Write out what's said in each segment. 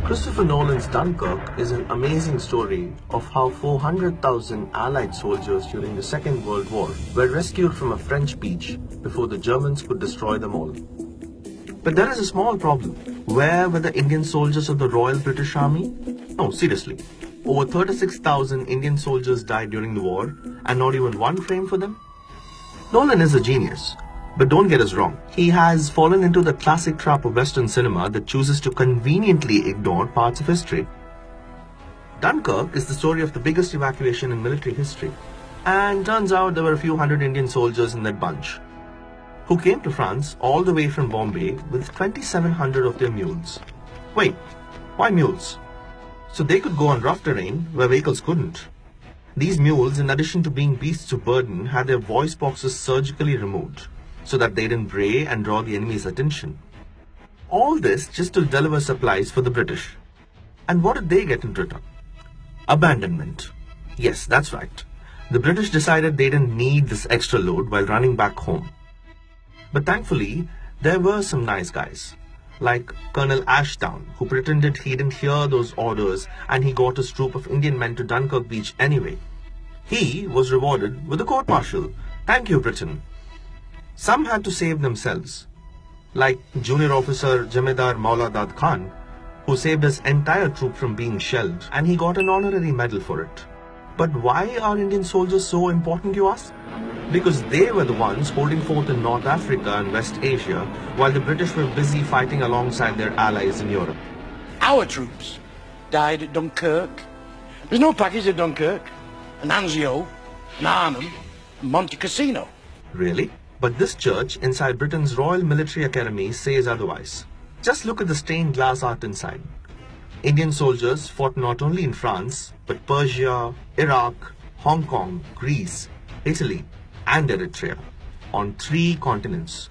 Christopher Nolan's Dunkirk is an amazing story of how 400,000 Allied soldiers during the Second World War were rescued from a French beach before the Germans could destroy them all. But there is a small problem. Where were the Indian soldiers of the Royal British Army? No, seriously. Over 36,000 Indian soldiers died during the war and not even one frame for them? Nolan is a genius. But don't get us wrong, he has fallen into the classic trap of Western cinema that chooses to conveniently ignore parts of history. Dunkirk is the story of the biggest evacuation in military history. And turns out there were a few hundred Indian soldiers in that bunch, who came to France all the way from Bombay with 2,700 of their mules. Wait, why mules? So they could go on rough terrain where vehicles couldn't. These mules, in addition to being beasts of burden, had their voice boxes surgically removed, so that they didn't bray and draw the enemy's attention. All this just to deliver supplies for the British. And what did they get in return? Abandonment. Yes, that's right. The British decided they didn't need this extra load while running back home. But thankfully, there were some nice guys, like Colonel Ashdown, who pretended he didn't hear those orders and he got his troop of Indian men to Dunkirk beach anyway. He was rewarded with a court-martial. Thank you, Britain. Some had to save themselves, like Junior Officer Jamedar Maula Dad Khan, who saved his entire troop from being shelled, and he got an honorary medal for it. But why are Indian soldiers so important, you ask? Because they were the ones holding forth in North Africa and West Asia, while the British were busy fighting alongside their allies in Europe. Our troops died at Dunkirk. There's no package at Dunkirk, and Anzio, and Arnhem, and Monte Cassino. Really? But this church inside Britain's Royal Military Academy says otherwise. Just look at the stained glass art inside. Indian soldiers fought not only in France, but Persia, Iraq, Hong Kong, Greece, Italy, and Eritrea, on 3 continents.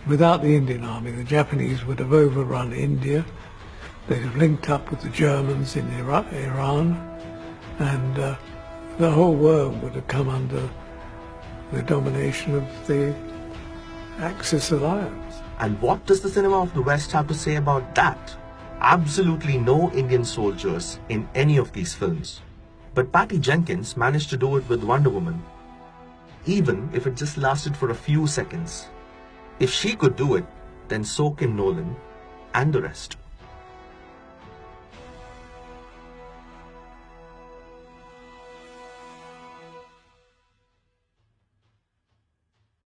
Without the Indian army, the Japanese would have overrun India. They'd have linked up with the Germans in Iran, and the whole world would have come under the domination of the Axis alliance. And what does the cinema of the West have to say about that? Absolutely no Indian soldiers in any of these films. But Patty Jenkins managed to do it with Wonder Woman, even if it just lasted for a few seconds. If she could do it, then so can Nolan and the rest.